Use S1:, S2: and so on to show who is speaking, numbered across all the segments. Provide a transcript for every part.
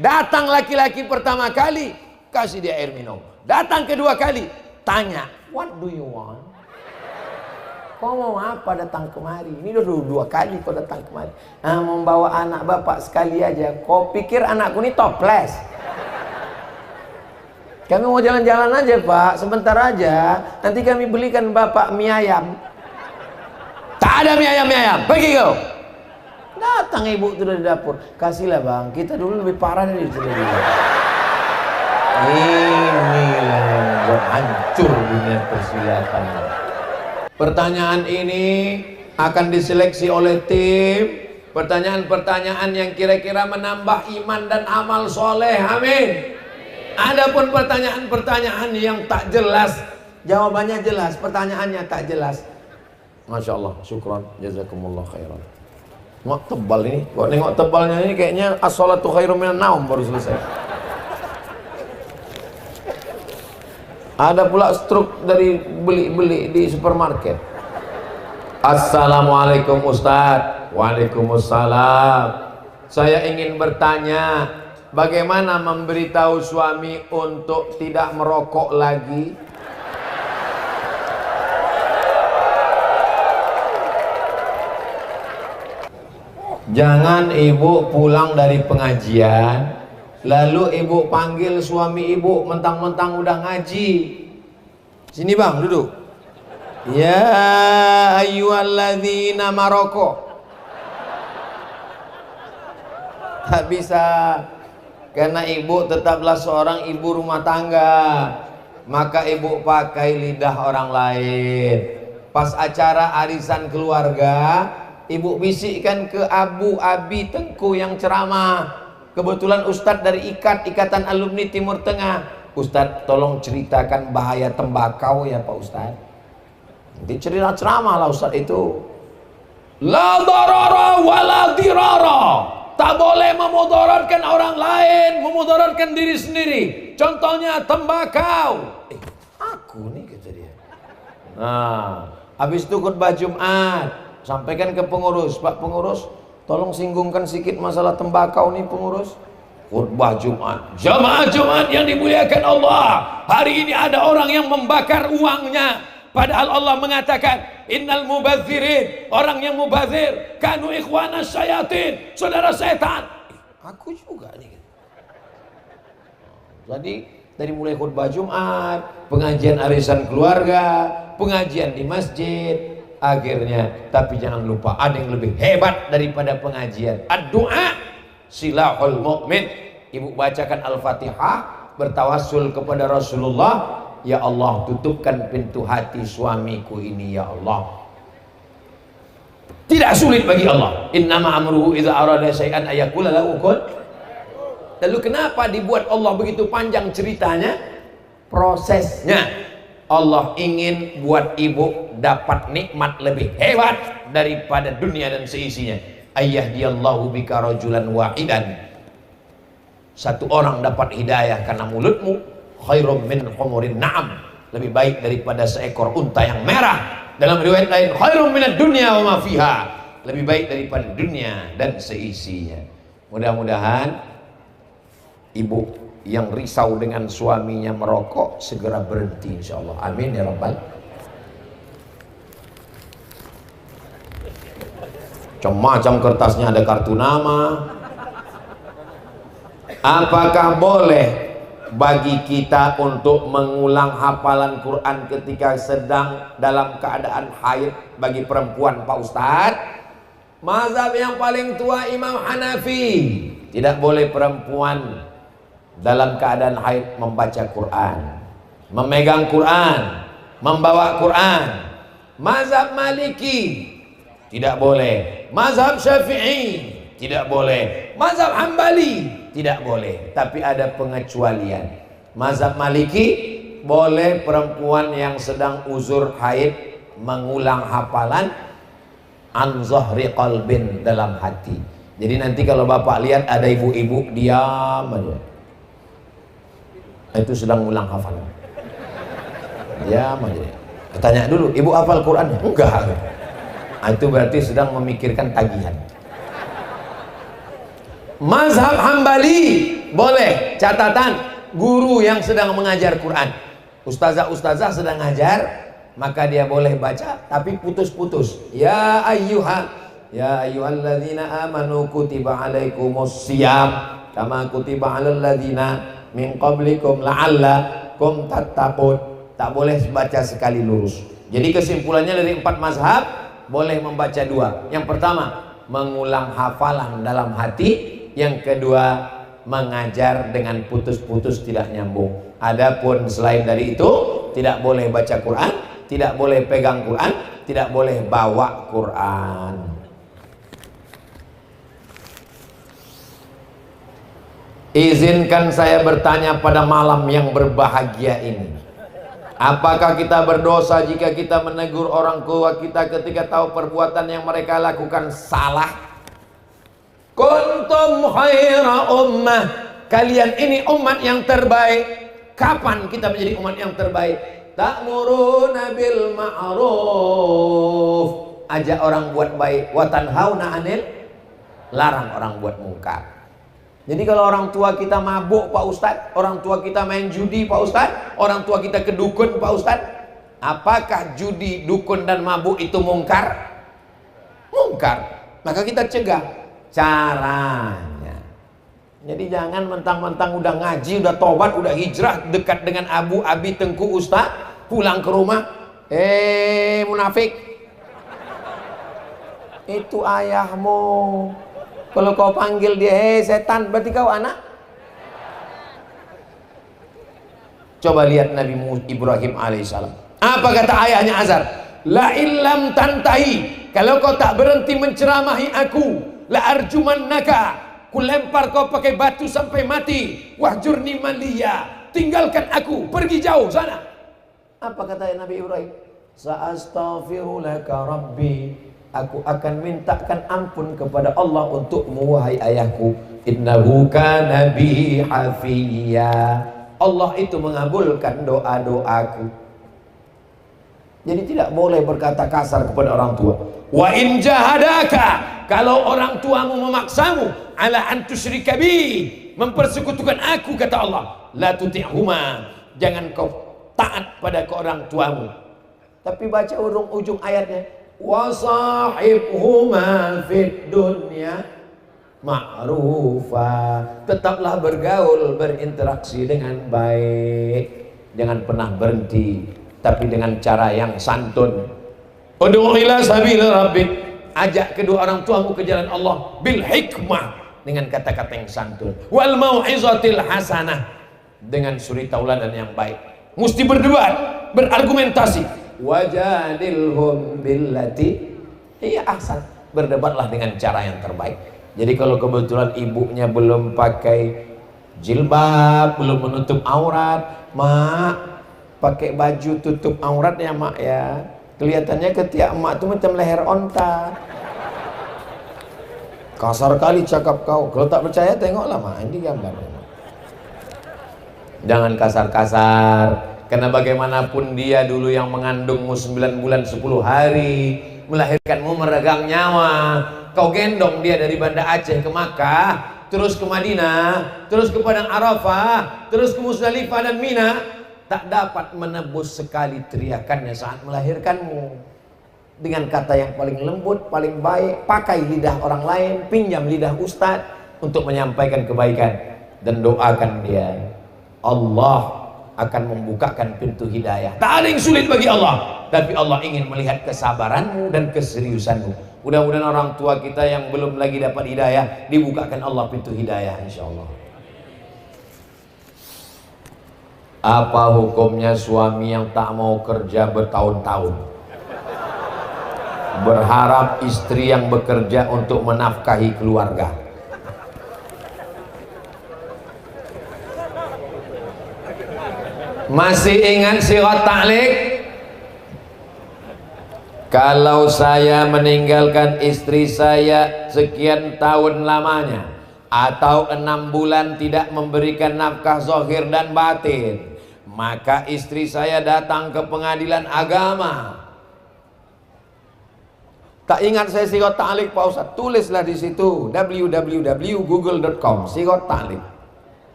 S1: Datang laki-laki pertama kali, kasih dia air minum. Datang kedua kali, tanya, what do you want? Kau mau apa datang kemari? Ini udah dua kali kau datang kemari. Mau bawa anak bapak sekali aja. Kau pikir anakku ini toples? Kami mau jalan-jalan aja pak, sebentar aja. Nanti kami belikan bapak mie ayam. Tak ada mie ayam, pergi kau. Datang ibu itu dari dapur. Kasihlah bang, kita dulu lebih parah dari itu. Inilah yang buat hancur dunia persilatan. Pertanyaan ini akan diseleksi oleh tim. Pertanyaan-pertanyaan yang kira-kira menambah iman dan amal soleh. Amin. Adapun pertanyaan-pertanyaan yang tak jelas, jawabannya jelas, pertanyaannya tak jelas. Masya Allah, syukran, jazakumullah khairan. Mau tebal ini, kok nengok tebalnya ini kayaknya as-sholatu khairum minan naum baru selesai. Ada pula struk dari beli-beli di supermarket. Assalamualaikum Ustadz. Waalaikumsalam. Saya ingin bertanya, bagaimana memberitahu suami untuk tidak merokok lagi? Jangan ibu pulang dari pengajian lalu ibu panggil suami ibu mentang-mentang udah ngaji. Sini bang, duduk. Ya ayyuhalladzina maroko. Tak bisa, karena ibu tetaplah seorang ibu rumah tangga. Maka ibu pakai lidah orang lain. Pas acara arisan keluarga, ibu bisikkan ke Abu Abi Tengku yang ceramah. Kebetulan Ustadz dari Ikatan Alumni Timur Tengah. Ustadz tolong ceritakan bahaya tembakau ya Pak Ustadz. Nanti cerita ceramah lah Ustadz itu. La darara wa la dirara. Tak boleh memudaratkan orang lain, memudaratkan diri sendiri. Contohnya tembakau. Aku nih kata dia. Nah, habis itu khutbah Jumat, sampaikan ke pengurus, Pak pengurus, tolong singgungkan sedikit masalah tembakau nih pengurus. Khutbah Jumat, jamaah Jumat yang dimuliakan Allah. Hari ini ada orang yang membakar uangnya. Padahal Allah mengatakan, innal mubadzirin, orang yang mubazir, kanu ikhwana syayatin, saudara setan. Aku juga nih. Jadi dari mulai khutbah Jumat, pengajian arisan keluarga, pengajian di masjid, akhirnya, tapi jangan lupa ada yang lebih hebat daripada pengajian. Ad-du'a silahul mu'min. Ibu bacakan Al-Fatihah, bertawassul kepada Rasulullah. Ya Allah, tutupkan pintu hati suamiku ini ya Allah. Tidak sulit bagi Allah. Innama amruhu idza arada syai'an ayaqula lahu kun. Lalu kenapa dibuat Allah begitu panjang ceritanya? Prosesnya. Allah ingin buat ibu dapat nikmat lebih hebat daripada dunia dan seisinya. Ayyahdiyallahu bika rajulan wahidan. Satu orang dapat hidayah karena mulutmu, khairum min humurin na'am, lebih baik daripada seekor unta yang merah. Dalam riwayat lain, khairum minad dunya wa ma fiha, lebih baik daripada dunia dan seisinya. Mudah-mudahan ibu yang risau dengan suaminya merokok segera berhenti insyaallah. Amin ya rabbal. Macam-macam kertasnya ada kartu nama. Apakah boleh bagi kita untuk mengulang hafalan Quran ketika sedang dalam keadaan haid bagi perempuan Pak Ustadz? Mazhab yang paling tua Imam Hanafi, tidak boleh perempuan dalam keadaan haid membaca Quran, memegang Quran, membawa Quran. Mazhab Maliki tidak boleh, mazhab Syafi'i tidak boleh, mazhab Hambali tidak boleh, tapi ada pengecualian. Mazhab Maliki boleh perempuan yang sedang uzur haid mengulang hafalan an zahri qalbin, dalam hati. Jadi nanti kalau bapak lihat ada ibu-ibu diam aja, itu sedang ulang hafalan, diam aja. Tanya dulu, ibu hafal Qurannya? Enggak. Itu berarti sedang memikirkan tagihan. Mazhab Hambali boleh. Catatan, guru yang sedang mengajar Quran, ustazah sedang ngajar, maka dia boleh baca tapi putus-putus. Ya ayyuhalladzina amanu kutiba alaikumus syiyam kama kutiba alal ladzina min qablikum la'allakum tattaqun. Tak boleh baca sekali lurus. Jadi kesimpulannya dari 4 mazhab, boleh membaca 2. Yang pertama, mengulang hafalan dalam hati. Yang kedua, mengajar dengan putus-putus tidak nyambung. Adapun selain dari itu, tidak boleh baca Quran, tidak boleh pegang Quran, tidak boleh bawa Quran. Izinkan saya bertanya pada malam yang berbahagia ini. Apakah kita berdosa jika kita menegur orang tua kita ketika tahu perbuatan yang mereka lakukan salah? Kuntum khaira ummah, kalian ini umat yang terbaik. Kapan kita menjadi umat yang terbaik? Ta'muruna bil ma'ruf, ajak orang buat baik, wa tanhauna 'anil, larang orang buat mungkar. Jadi kalau orang tua kita mabuk Pak Ustadz, orang tua kita main judi Pak Ustadz, orang tua kita ke dukun Pak Ustadz, apakah judi, dukun dan mabuk itu mungkar? Mungkar. Maka kita cegah. Caranya, jadi jangan mentang-mentang udah ngaji, udah tobat, udah hijrah, dekat dengan Abu Abi Tengku Ustadz, pulang ke rumah, munafik, itu ayahmu. Kalau kau panggil dia, setan, berarti kau anak. Coba lihat Nabi Ibrahim alaihissalam. Apa kata ayahnya Azar? La illam tantahi, kalau kau tak berhenti menceramahi aku, la arjumannaka, ku lempar kau pakai batu sampai mati. Wahjurni maliya, tinggalkan aku, pergi jauh sana. Apa kata Nabi Ibrahim? Sa'astaghfirulaka rabbi, aku akan mintakan ampun kepada Allah untukmu wahai ayahku. Innahu kana bi hafiyya, Allah itu mengabulkan doa-doaku. Jadi tidak boleh berkata kasar kepada orang tua. Wa in jahadaka, kalau orang tuamu memaksamu ala an tusyrika bi, mempersekutukan aku, kata Allah, la tuti'huma, jangan kau taat pada ke orang tuamu. Tapi baca ujung ayatnya, wasahibhuma fid dunya ma'rufa, tetaplah bergaul, berinteraksi dengan baik, jangan pernah berhenti, tapi dengan cara yang santun. Ud'u ila sabil rabbik, ajak kedua orang tuamu ke jalan Allah bil hikmah, dengan kata-kata yang santun, wal mau'izatil hasanah, dengan suri tauladan yang baik. Mesti berdebat, berargumentasi. Wajadilhum billati hiya ahsan, berdebatlah dengan cara yang terbaik. Jadi kalau kebetulan ibunya belum pakai jilbab, belum menutup aurat, mak pakai baju tutup aurat ya mak ya, kelihatannya ketiak emak itu macam leher onta. Kasar kali cakap kau. Kalau tak percaya tengoklah mak, ini gambar. Jangan kasar-kasar, karena bagaimanapun dia dulu yang mengandungmu 9 bulan 10 hari, melahirkanmu meregang nyawa. Kau gendong dia dari Banda Aceh ke Makkah, terus ke Madinah, terus ke Padang Arafah, terus ke Musdalifah dan Mina, tak dapat menebus sekali teriakannya saat melahirkanmu. Dengan kata yang paling lembut, paling baik, pakai lidah orang lain, pinjam lidah ustadz untuk menyampaikan kebaikan, dan doakan dia. Allah akan membukakan pintu hidayah. Tak ada yang sulit bagi Allah, tapi Allah ingin melihat kesabaranmu dan keseriusanmu. Mudah-mudahan orang tua kita yang belum lagi dapat hidayah, dibukakan Allah pintu hidayah insyaallah. Apa hukumnya suami yang tak mau kerja bertahun-tahun, berharap istri yang bekerja untuk menafkahi keluarga? Masih ingat sirat ta'liq? Kalau saya meninggalkan istri saya sekian tahun lamanya, atau 6 bulan tidak memberikan nafkah zahir dan batin, maka istri saya datang ke pengadilan agama. Tak ingat saya sirat ta'liq Pak Ustaz? Tulislah di situ www.google.com sirat ta'liq.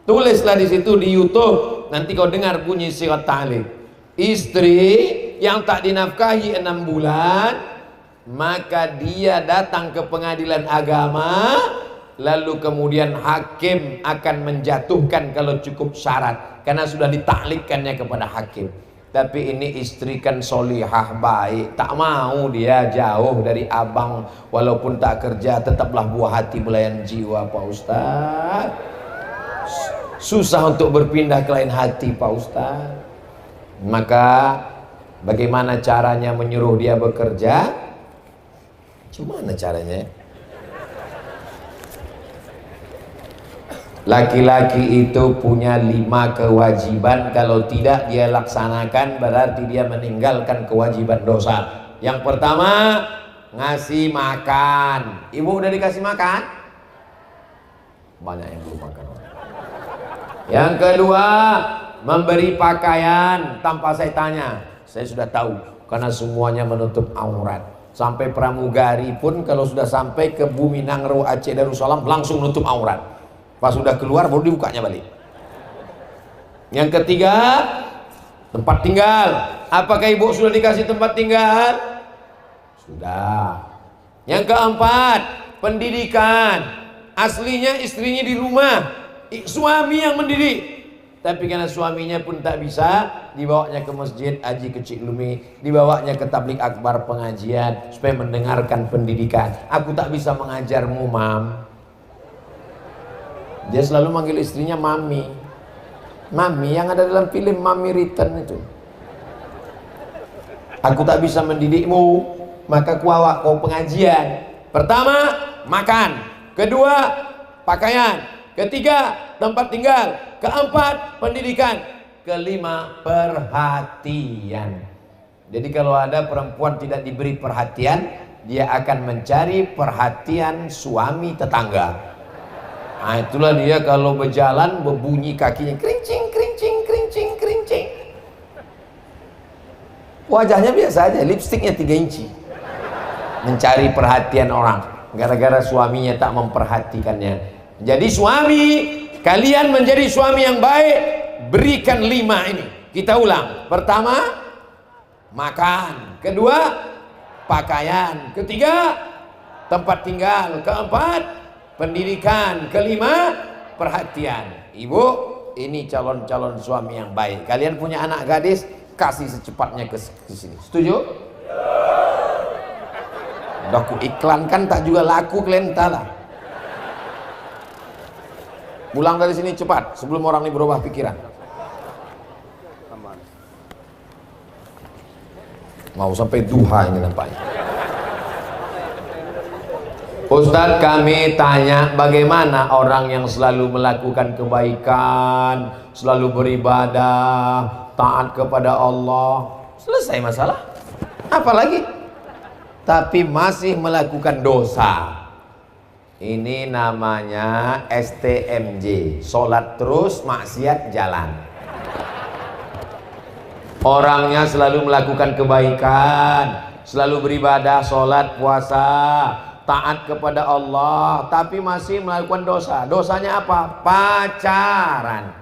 S1: Tulislah di situ di YouTube, nanti kau dengar bunyi sirat ta'liq. Istri yang tak dinafkahi 6 bulan, maka dia datang ke pengadilan agama, lalu kemudian hakim akan menjatuhkan kalau cukup syarat, karena sudah ditaklikkannya kepada hakim. Tapi ini istri kan solihah baik, tak mau dia jauh dari abang, walaupun tak kerja tetaplah buah hati belayan jiwa Pak Ustaz. Susah untuk berpindah ke lain hati Pak Ustaz. Maka bagaimana caranya menyuruh dia bekerja? Gimana caranya? Laki-laki itu punya 5 kewajiban, kalau tidak dia laksanakan berarti dia meninggalkan kewajiban dosa. Yang pertama, ngasih makan. Ibu udah dikasih makan? Banyak yang belum makan. Yang kedua, memberi pakaian tanpa saya tanya. Saya sudah tahu karena semuanya menutup aurat. Sampai pramugari pun kalau sudah sampai ke Bumi Nangro Aceh Darussalam langsung menutup aurat. Pas sudah keluar baru dibukanya balik. Yang ketiga, tempat tinggal. Apakah ibu sudah dikasih tempat tinggal? Sudah. Yang keempat, pendidikan. Aslinya istrinya di rumah, suami yang mendidik. Tapi karena suaminya pun tak bisa, dibawanya ke masjid Haji Kecik Lumi, dibawanya ke tablik akbar pengajian supaya mendengarkan pendidikan. Aku tak bisa mengajarmu, Mam. Dia selalu manggil istrinya Mami. Mami yang ada dalam film Mami Return itu. Aku tak bisa mendidikmu, maka kuawak kau pengajian. Pertama, makan. Kedua, pakaian. Ketiga, tempat tinggal. Keempat, pendidikan. Kelima, perhatian. Jadi kalau ada perempuan tidak diberi perhatian, dia akan mencari perhatian suami tetangga. Nah, itulah dia kalau berjalan berbunyi kakinya kerincing, kerincing, kerincing, kerincing. Wajahnya biasa aja, lipstiknya 3 inci. Mencari perhatian orang gara-gara suaminya tak memperhatikannya. Jadi suami, kalian menjadi suami yang baik, berikan 5 ini. Kita ulang. Pertama, makan. Kedua, pakaian. Ketiga, tempat tinggal. Keempat, pendidikan. Kelima, perhatian. Ibu, ini calon-calon suami yang baik. Kalian punya anak gadis, kasih secepatnya ke sini. Setuju? Udah ku iklankan tak juga laku, kalian entahlah. Pulang dari sini cepat sebelum orang ini berubah pikiran. Mau sampai duha ini nampaknya. Ustadz, kami tanya bagaimana orang yang selalu melakukan kebaikan, selalu beribadah, taat kepada Allah, selesai masalah. Apalagi? Tapi masih melakukan dosa. Ini namanya STMJ, sholat terus maksiat jalan. Orangnya selalu melakukan kebaikan, selalu beribadah, sholat, puasa, taat kepada Allah, tapi masih melakukan dosa. Dosanya apa? Pacaran.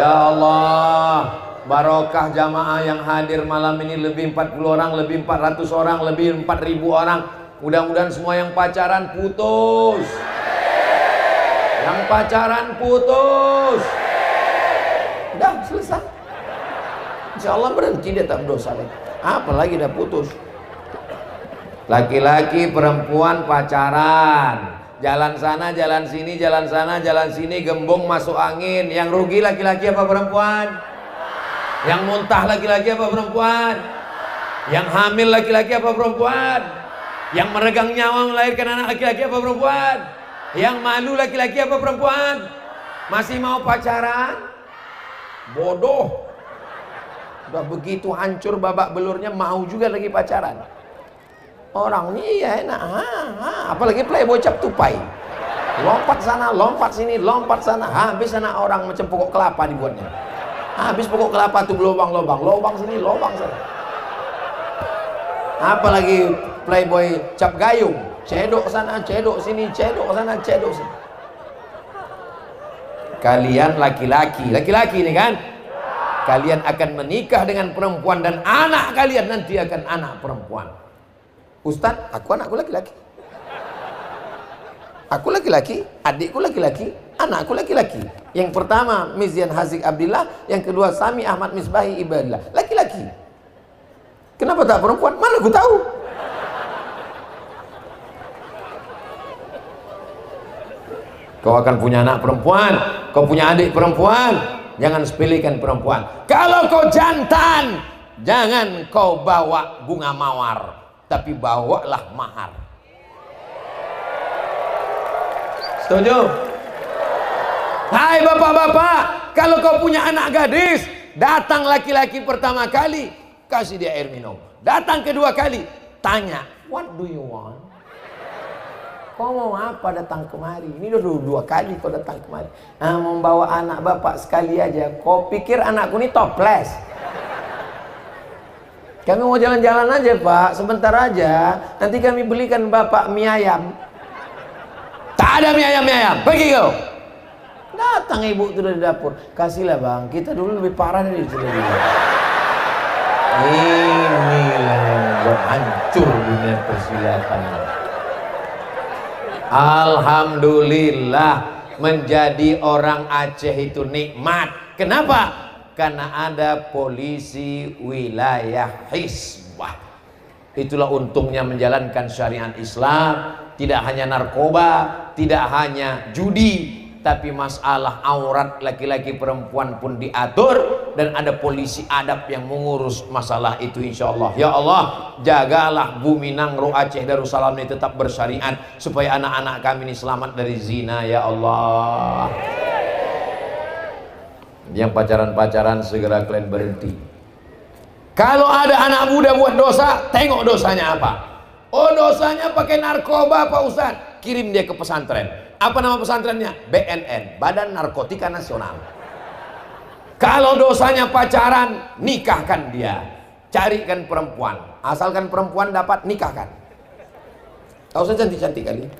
S1: Ya Allah, barokah jamaah yang hadir malam ini, lebih 40 orang, lebih 400 orang, lebih 4000 orang. Mudah-mudahan semua yang pacaran putus. Yang pacaran putus. Udah selesai. Insya Allah berhenti, dia tak berdosa lagi. Apalagi dah putus. Laki-laki perempuan pacaran, jalan sana jalan sini, jalan sana jalan sini, gembung masuk angin. Yang rugi laki-laki apa perempuan? Yang muntah laki-laki apa perempuan? Yang hamil laki-laki apa perempuan? Yang meregang nyawa melahirkan anak laki-laki apa perempuan? Yang malu laki-laki apa perempuan? Masih mau pacaran? Bodoh. Udah begitu hancur babak belurnya, mau juga lagi pacaran. Orang ini ya enak, apalagi playboy cap tupai. Lompat sana, lompat sini, lompat sana. Habis anak orang macam pokok kelapa dibuatnya. Habis pokok kelapa tuh lobang-lobang, lobang sini, lobang sana. Apalagi playboy cap gayung, cedok sana, cedok sini, cedok sana, cedok sini. Kalian laki-laki ini kan, kalian akan menikah dengan perempuan dan anak kalian nanti akan anak perempuan. Ustadz, aku anakku laki-laki. Aku laki-laki, adikku laki-laki, anakku laki-laki. Yang pertama Mizian Hazik Abdillah, yang kedua Sami Ahmad Misbahi Ibadillah, laki-laki. Kenapa tak perempuan? Mana aku tahu. Kau akan punya anak perempuan, kau punya adik perempuan, jangan sepelekan perempuan. Kalau kau jantan, jangan kau bawa bunga mawar, tapi bawalah mahar. Setuju? Hai bapak-bapak, kalau kau punya anak gadis, datang laki-laki pertama kali, kasih dia air minum. Datang kedua kali, tanya, what do you want? Kau mau apa datang kemari? Ini udah dua kali kau datang kemari. Membawa anak bapak sekali aja. Kau pikir anakku ini toples? Kami mau jalan-jalan aja pak, sebentar aja. Nanti kami belikan bapak mie ayam. Tak ada mie ayam, pergi kau. Datang ibu itu dari dapur, kasihlah bang, kita dulu lebih parah dari itu. Inilah yang buat hancur dunia persilatan. Alhamdulillah, menjadi orang Aceh itu nikmat. Kenapa? Karena ada polisi wilayah Hizbah. Itulah untungnya menjalankan syariat Islam. Tidak hanya narkoba, tidak hanya judi, tapi masalah aurat laki-laki perempuan pun diatur, dan ada polisi adab yang mengurus masalah itu insyaallah. Ya Allah, jagalah bumi Nangro Aceh Darussalam ini tetap bersyariat, supaya anak-anak kami ini selamat dari zina ya Allah. Yang pacaran-pacaran segera kalian berhenti. Kalau ada anak muda buat dosa, tengok dosanya apa. Oh, dosanya pakai narkoba Pak Ustadz, kirim dia ke pesantren. Apa nama pesantrennya? BNN, Badan Narkotika Nasional. Kalau dosanya pacaran, nikahkan dia. Carikan perempuan, asalkan perempuan dapat, nikahkan. Tahu saja cantik-cantik kali.